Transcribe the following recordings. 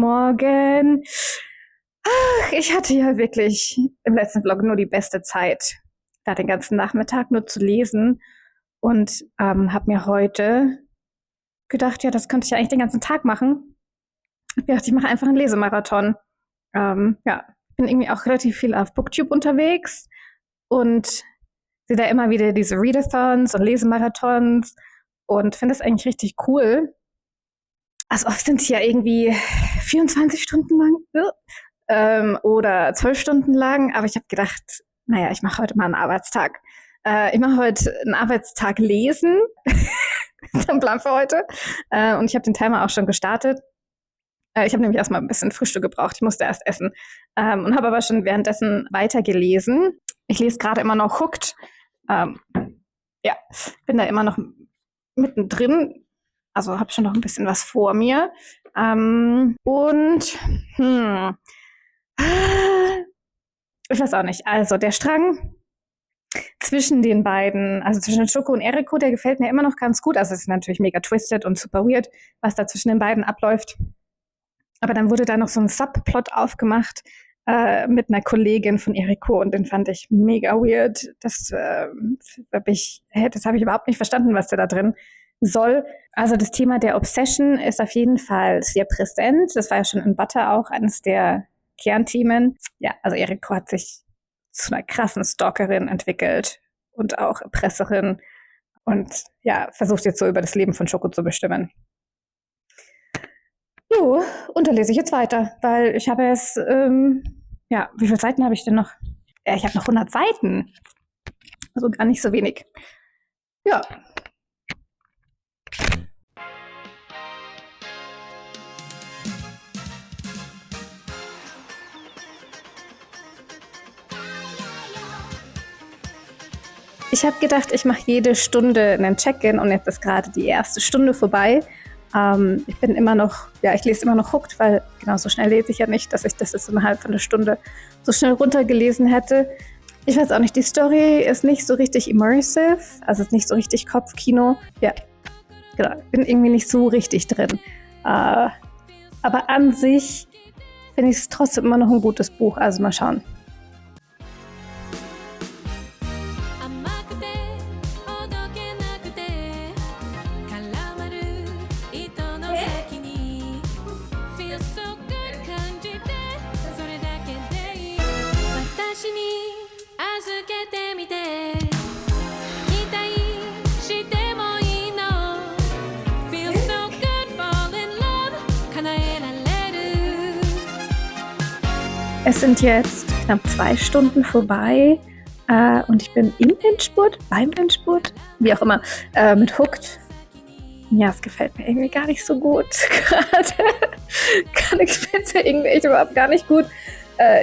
Morgen. Ach, ich hatte ja wirklich im letzten Vlog nur die beste Zeit, da den ganzen Nachmittag nur zu lesen und habe mir heute gedacht, ja, das könnte ich ja eigentlich den ganzen Tag machen. Ich dachte, ich mache einfach einen Lesemarathon. Ja, bin irgendwie auch relativ viel auf Booktube unterwegs und sehe da immer wieder diese Readathons und Lesemarathons und finde das eigentlich richtig cool. Also oft sind die ja irgendwie 24 Stunden lang oder 12 Stunden lang, aber ich habe gedacht, naja, ich mache heute mal einen Arbeitstag. Ich mache heute einen Arbeitstag lesen. Das ist ein Plan für heute. Und ich habe den Timer auch schon gestartet. Ich habe nämlich erstmal ein bisschen Frühstück gebraucht. Ich musste erst essen. Und habe aber schon währenddessen weitergelesen. Ich lese gerade immer noch Hooked. Ja, bin da immer noch mittendrin. Also habe schon noch ein bisschen was vor mir. Ich weiß auch nicht. Also der Strang zwischen den beiden, also zwischen Shoko und Eriko, der gefällt mir immer noch ganz gut. Also es ist natürlich mega twisted und super weird, was da zwischen den beiden abläuft. Aber dann wurde da noch so ein Subplot aufgemacht mit einer Kollegin von Eriko und den fand ich mega weird. Das habe ich überhaupt nicht verstanden, was der da drin soll. Also das Thema der Obsession ist auf jeden Fall sehr präsent. Das war ja schon in Butter auch eines der Kernthemen. Ja, also Eriko hat sich zu einer krassen Stalkerin entwickelt und auch Erpresserin und ja, versucht jetzt so über das Leben von Shoko zu bestimmen. Jo, und da lese ich jetzt weiter, weil ich habe jetzt, ja, wie viele Seiten habe ich denn noch? Ich habe noch 100 Seiten. Also gar nicht so wenig. Ja. Ich habe gedacht, ich mache jede Stunde einen Check-in und jetzt ist gerade die erste Stunde vorbei. Ich bin immer noch, ja, ich lese immer noch Hooked, weil genau so schnell lese ich ja nicht, dass ich das jetzt innerhalb von einer Stunde so schnell runtergelesen hätte. Ich weiß auch nicht, die Story ist nicht so richtig immersive, also ist nicht so richtig Kopfkino. Ja, genau, bin irgendwie nicht so richtig drin. Aber an sich finde ich es trotzdem immer noch ein gutes Buch, also mal schauen. Es sind jetzt knapp 2 Stunden vorbei und ich bin beim Endspurt, wie auch immer, mit Hooked. Ja, es gefällt mir irgendwie gar nicht so gut gerade. Ich finde es ja irgendwie echt überhaupt gar nicht gut.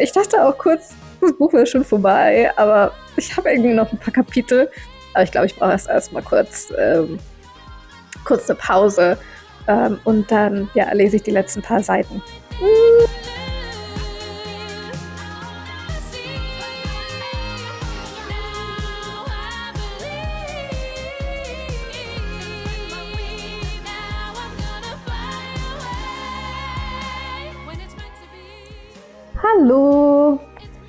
Ich dachte auch kurz, das Buch wäre schon vorbei, aber ich habe irgendwie noch ein paar Kapitel. Aber ich glaube, ich brauche erst mal kurz eine Pause und dann ja, lese ich die letzten paar Seiten. Hallo,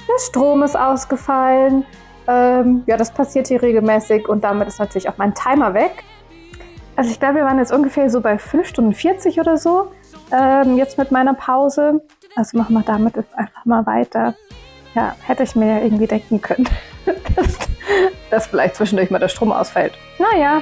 der Strom ist ausgefallen. Ja, das passiert hier regelmäßig und damit ist natürlich auch mein Timer weg. Also ich glaube, wir waren jetzt ungefähr so bei 5 Stunden 40 oder so, jetzt mit meiner Pause. Also machen wir damit jetzt einfach mal weiter. Ja, hätte ich mir ja irgendwie denken können, dass vielleicht zwischendurch mal der Strom ausfällt. Naja.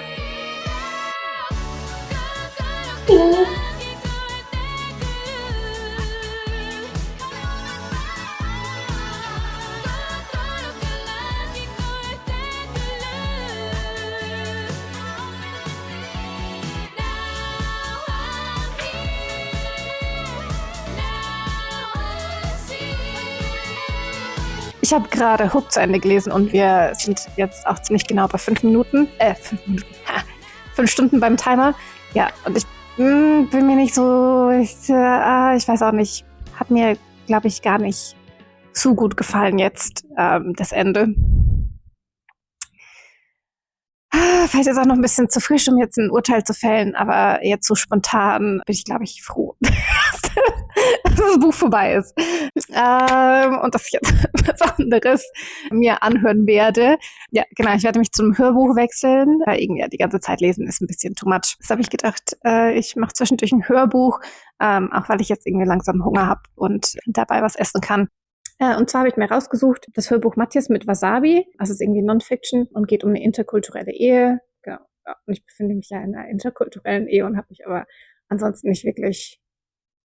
Ich habe gerade Hook zu Ende gelesen und wir sind jetzt auch ziemlich genau bei 5 Stunden beim Timer. Ja, und ich bin mir nicht so, ich weiß auch nicht, hat mir, glaube ich, gar nicht zu gut gefallen jetzt, das Ende. Vielleicht ist es auch noch ein bisschen zu frisch, um jetzt ein Urteil zu fällen, aber jetzt so spontan bin ich, glaube ich, froh, dass das Buch vorbei ist. Und dass ich jetzt was anderes mir anhören werde. Ja, genau, ich werde mich zum Hörbuch wechseln, weil irgendwie die ganze Zeit lesen ist ein bisschen too much. Das habe ich gedacht, ich mache zwischendurch ein Hörbuch, auch weil ich jetzt irgendwie langsam Hunger habe und dabei was essen kann. Und zwar habe ich mir rausgesucht, das Hörbuch Matthias mit Wasabi. Also es ist irgendwie Non-Fiction und geht um eine interkulturelle Ehe. Genau. Ja, und ich befinde mich ja in einer interkulturellen Ehe und habe mich aber ansonsten nicht wirklich,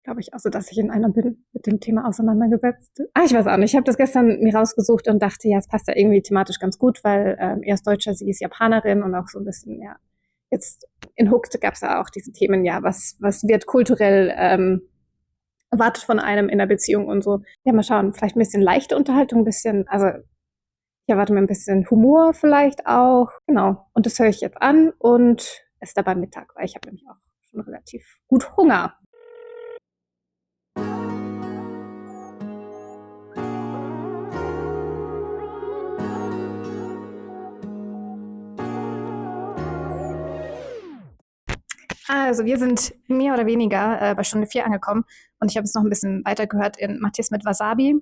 glaube ich, außer dass ich in einer bin, mit dem Thema auseinandergesetzt. Ich weiß auch nicht. Ich habe das gestern mir rausgesucht und dachte, ja, es passt ja irgendwie thematisch ganz gut, weil er ist Deutscher, sie ist Japanerin und auch so ein bisschen, ja, jetzt in Hooked gab es ja auch diese Themen, ja, was wird kulturell erwartet von einem in der Beziehung und so. Ja, mal schauen, vielleicht ein bisschen leichte Unterhaltung, ein bisschen, also ich erwarte mir ein bisschen Humor vielleicht auch. Genau, und das höre ich jetzt an und esse dabei Mittag, weil ich habe nämlich auch schon relativ gut Hunger. Also wir sind mehr oder weniger bei Stunde 4 angekommen und ich habe jetzt noch ein bisschen weitergehört in Matthias mit Wasabi.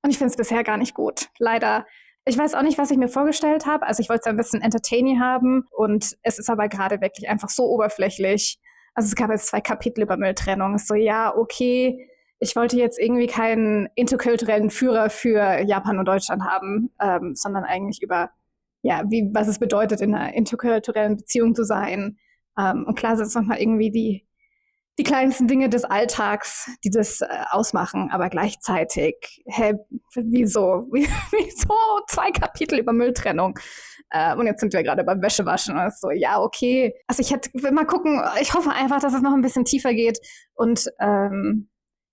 Und ich finde es bisher gar nicht gut. Leider. Ich weiß auch nicht, was ich mir vorgestellt habe. Also ich wollte es ein bisschen entertaining haben und es ist aber gerade wirklich einfach so oberflächlich. Also es gab jetzt 2 Kapitel über Mülltrennung. So, ja, okay, ich wollte jetzt irgendwie keinen interkulturellen Führer für Japan und Deutschland haben, sondern eigentlich über, ja, was es bedeutet, in einer interkulturellen Beziehung zu sein. Und klar sind es nochmal irgendwie die kleinsten Dinge des Alltags, die das ausmachen, aber gleichzeitig, wieso 2 Kapitel über Mülltrennung? Und jetzt sind wir gerade beim Wäschewaschen und so, ja, okay. Also ich will mal gucken, ich hoffe einfach, dass es noch ein bisschen tiefer geht und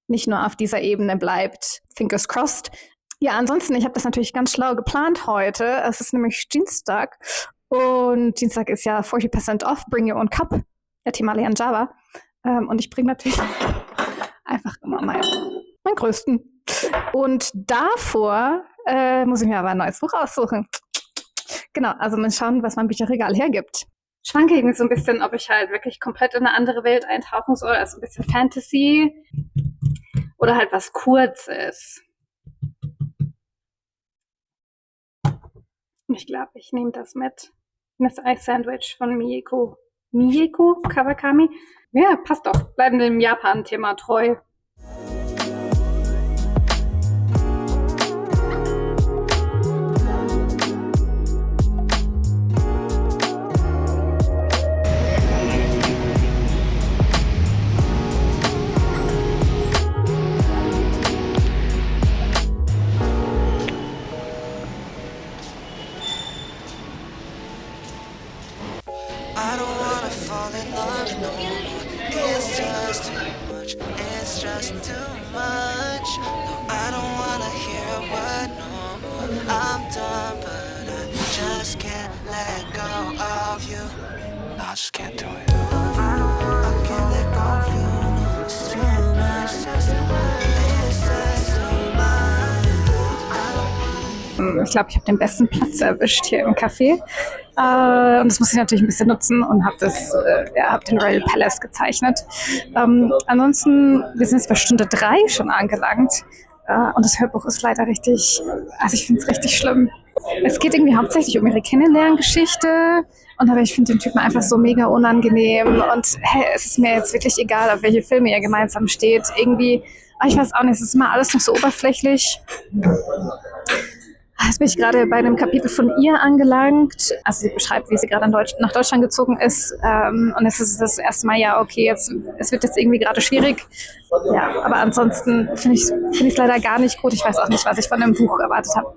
nicht nur auf dieser Ebene bleibt. Fingers crossed. Ja, ansonsten, ich habe das natürlich ganz schlau geplant heute. Es ist nämlich Dienstag und Dienstag ist ja 40% off, bring your own cup, der Thema Lernen Java. Und ich bringe natürlich einfach immer meinen größten. Und davor muss ich mir aber ein neues Buch aussuchen. Genau, also mal schauen, was mein Bücherregal hergibt. Schwanke irgendwie so ein bisschen, ob ich halt wirklich komplett in eine andere Welt eintauchen soll, also ein bisschen Fantasy oder halt was Kurzes. Ich glaube, ich nehme das mit. Das Eis-Sandwich von Mieko Kawakami. Ja, passt doch. Bleiben dem Japan-Thema treu. I don't wanna fall in love no more. It's just too much. It's just too much. No, I don't wanna hear a word no more. I'm done, but I just can't let go of you. No, I just can't do it. I can't let go of you. No, it's too much. It's too much. It's just too much. Ich glaube, ich habe den besten Platz erwischt hier im Café. Und das muss ich natürlich ein bisschen nutzen und habe hab den Royal Palace gezeichnet. Ansonsten, wir sind jetzt bei Stunde 3 schon angelangt. Und das Hörbuch ist leider richtig, also ich finde es richtig schlimm. Es geht irgendwie hauptsächlich um ihre Kennenlerngeschichte. Aber ich finde den Typen einfach so mega unangenehm. Und es ist mir jetzt wirklich egal, auf welche Filme ihr gemeinsam steht. Irgendwie, ich weiß auch nicht, es ist immer alles noch so oberflächlich. Jetzt bin ich gerade bei einem Kapitel von ihr angelangt. Also sie beschreibt, wie sie gerade nach Deutschland gezogen ist. Und es ist das erste Mal, ja, okay, es wird jetzt irgendwie gerade schwierig. Ja, aber ansonsten finde ich es leider gar nicht gut. Ich weiß auch nicht, was ich von dem Buch erwartet habe.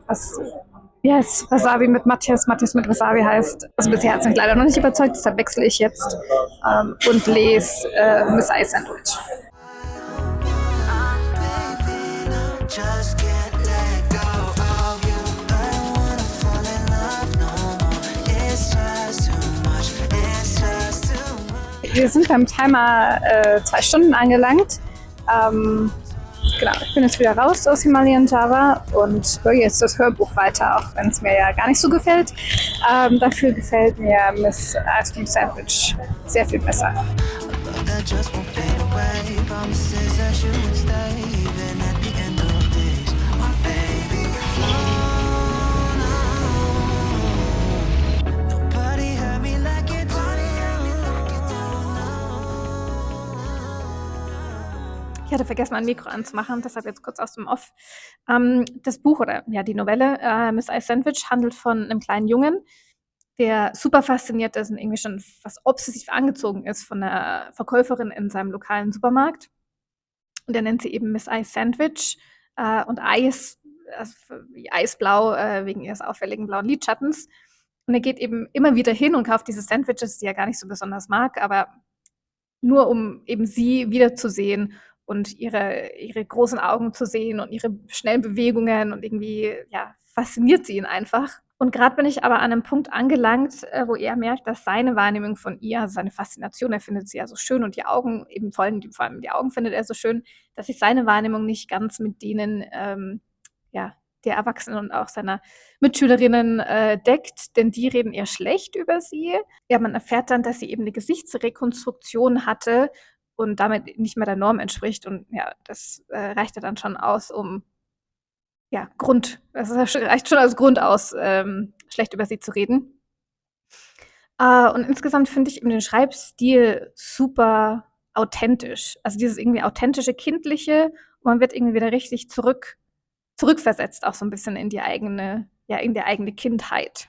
Wasabi mit Matthias mit Wasabi heißt. Also bisher hat es mich leider noch nicht überzeugt, deshalb wechsle ich jetzt und lese Miss Ice Sandwich. Wir sind beim Timer 2 Stunden angelangt. Genau, ich bin jetzt wieder raus aus Himalayan Java und höre jetzt das Hörbuch weiter, auch wenn es mir ja gar nicht so gefällt. Dafür gefällt mir Miss Ice Cream Sandwich sehr viel besser. away. Promises that you would stay even at the end of days. My baby, oh no. Nobody hurt me like you do. Ich hatte vergessen, mein Mikro anzumachen, deshalb jetzt kurz aus dem Off. Das Buch oder ja, die Novelle Miss Ice Sandwich handelt von einem kleinen Jungen, der super fasziniert ist und irgendwie schon fast obsessiv angezogen ist von der Verkäuferin in seinem lokalen Supermarkt. Und er nennt sie eben Miss Ice Sandwich und Eis, also wie Eisblau wegen ihres auffälligen blauen Lidschattens. Und er geht eben immer wieder hin und kauft diese Sandwiches, die er gar nicht so besonders mag, aber nur um eben sie wiederzusehen und ihre großen Augen zu sehen und ihre schnellen Bewegungen und irgendwie, ja, fasziniert sie ihn einfach. Und gerade bin ich aber an einem Punkt angelangt, wo er merkt, dass seine Wahrnehmung von ihr, also seine Faszination, er findet sie ja so schön und die Augen eben vor allem die Augen findet er so schön, dass sich seine Wahrnehmung nicht ganz mit denen, ja, der Erwachsenen und auch seiner Mitschülerinnen deckt, denn die reden eher schlecht über sie. Ja, man erfährt dann, dass sie eben eine Gesichtsrekonstruktion hatte und damit nicht mehr der Norm entspricht. Und ja, das reicht ja dann schon aus, um ja, reicht schon als Grund aus, schlecht über sie zu reden. Und insgesamt finde ich eben den Schreibstil super authentisch. Also dieses irgendwie authentische, kindliche, und man wird irgendwie wieder richtig zurückversetzt, auch so ein bisschen in die eigene Kindheit.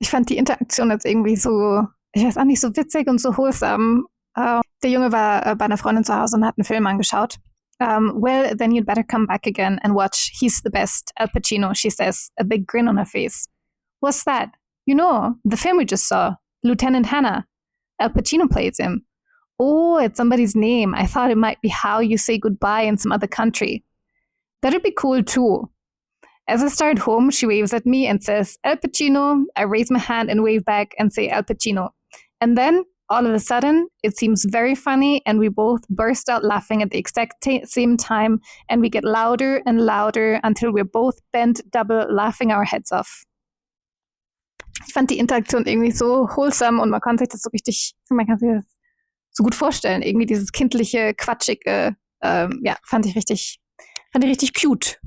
Ich fand die Interaktion jetzt irgendwie so, ich weiß auch nicht, so witzig und so wholesome. Der Junge war bei einer Freundin zu Hause und hat einen Film angeschaut. Well, then you'd better come back again and watch He's the Best, Al Pacino, she says, a big grin on her face. What's that? You know, the film we just saw, Lieutenant Hannah. Al Pacino plays him. Oh, it's somebody's name. I thought it might be how you say goodbye in some other country. That'd be cool too. As I start home, she waves at me and says, Al Pacino. I raise my hand and wave back and say Al Pacino. And then, all of a sudden, it seems very funny and we both burst out laughing at the exact same time and we get louder and louder until we're both bent double laughing our heads off. Ich fand die Interaktion irgendwie so wholesome und man kann sich das so gut vorstellen. Irgendwie dieses kindliche, quatschige, ja, fand ich richtig cute.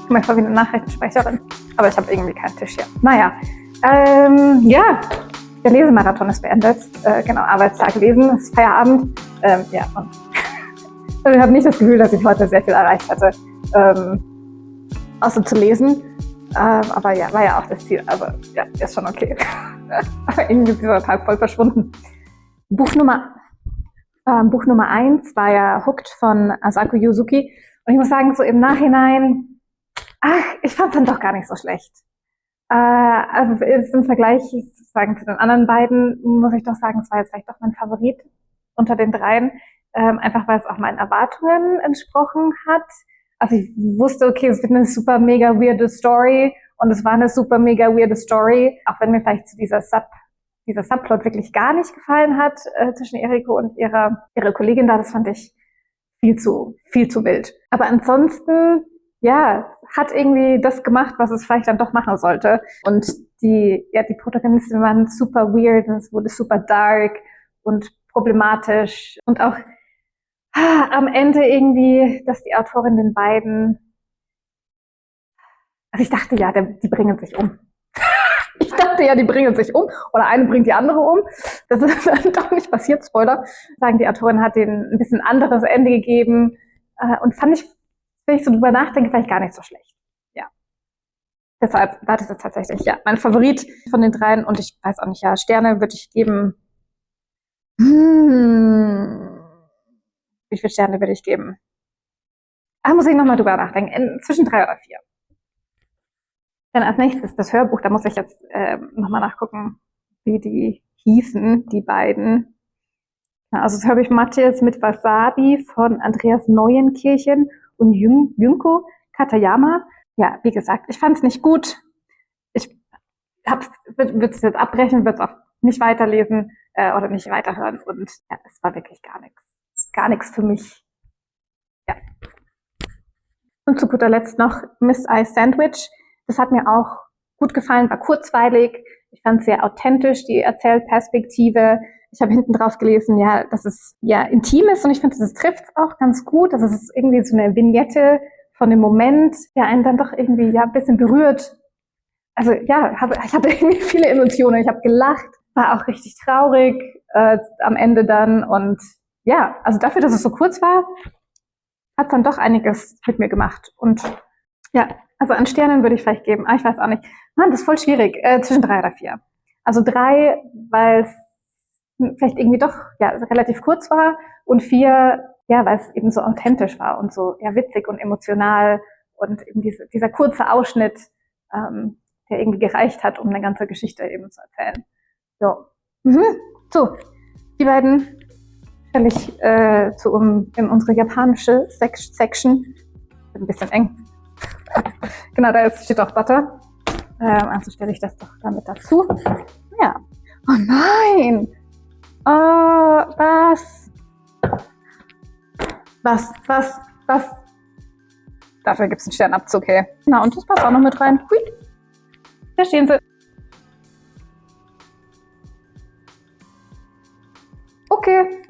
Manchmal wie eine Nachrichtensprecherin, aber ich habe irgendwie keinen Tisch hier. Naja, ja, der Lesemarathon ist beendet. Genau, Arbeitstag lesen, ist Feierabend. Ja, und ich habe nicht das Gefühl, dass ich heute sehr viel erreicht hatte, außer zu lesen. Aber ja, war ja auch das Ziel. Also ja, ist schon okay. Aber irgendwie ist dieser Tag voll verschwunden. Buch Nummer 1 war ja Hooked von Asako Yuzuki. Und ich muss sagen, so im Nachhinein, ich fand es dann doch gar nicht so schlecht. Also im Vergleich sozusagen zu den anderen beiden, muss ich doch sagen, es war jetzt vielleicht doch mein Favorit unter den dreien. Einfach weil es auch meinen Erwartungen entsprochen hat. Also ich wusste, okay, es wird eine super mega weirde Story und es war eine super mega weirde Story, auch wenn mir vielleicht zu dieser Subplot wirklich gar nicht gefallen hat zwischen Eriko und ihrer Kollegin da. Das fand ich viel zu wild. Aber ansonsten, ja, hat irgendwie das gemacht, was es vielleicht dann doch machen sollte. Und die Protagonistin waren super weird und es wurde super dark und problematisch. Und auch am Ende irgendwie, dass die Autorin den beiden, also ich dachte ja, die bringen sich um. Ich dachte ja, die bringen sich um oder eine bringt die andere um. Das ist dann doch nicht passiert, Spoiler. Sagen, die Autorin hat denen ein bisschen anderes Ende gegeben und fand ich, wenn ich so drüber nachdenke, vielleicht gar nicht so schlecht. Ja. Deshalb war das jetzt tatsächlich, ja, mein Favorit von den dreien und ich weiß auch nicht, ja, Sterne würde ich geben. Wie viele Sterne würde ich geben? Muss ich nochmal drüber nachdenken. Zwischen 3 oder 4. Dann als nächstes das Hörbuch, da muss ich jetzt nochmal nachgucken, wie die hießen, die beiden. Ja, also das Hörbuch Matthias mit Wasabi von Andreas Neuenkirchen und Junko Katayama. Ja, wie gesagt, ich fand es nicht gut. würde es jetzt abbrechen, würde es auch nicht weiterlesen oder nicht weiterhören. Und ja, es war wirklich gar nichts. Gar nichts für mich. Ja. Und zu guter Letzt noch Miss I Sandwich. Das hat mir auch gut gefallen, war kurzweilig. Ich fand es sehr authentisch, die Erzählperspektive. Ich habe hinten drauf gelesen, ja, dass es ja intim ist und ich finde, das trifft es auch ganz gut. Das ist irgendwie so eine Vignette von dem Moment, der einen dann doch irgendwie ja ein bisschen berührt. Also ja, ich hatte irgendwie viele Emotionen. Ich habe gelacht, war auch richtig traurig am Ende dann. Und ja, also dafür, dass es so kurz war, hat dann doch einiges mit mir gemacht. Und ja, also an Sternen würde ich vielleicht geben. Ich weiß auch nicht. Mann, das ist voll schwierig. Zwischen 3 oder 4. Also 3, weil es vielleicht irgendwie doch ja relativ kurz war. Und 4, ja, weil es eben so authentisch war und so ja witzig und emotional. Und eben dieser kurze Ausschnitt, der irgendwie gereicht hat, um eine ganze Geschichte eben zu erzählen. So, so die beiden stelle ich in unsere japanische Section. Ein bisschen eng. Genau, steht auch Butter. Also stelle ich das doch damit dazu. Ja. Oh nein! Oh, was? Was? Dafür gibt es einen Sternabzug, hey. Na, und das passt auch noch mit rein. Hui. Da stehen sie. Okay.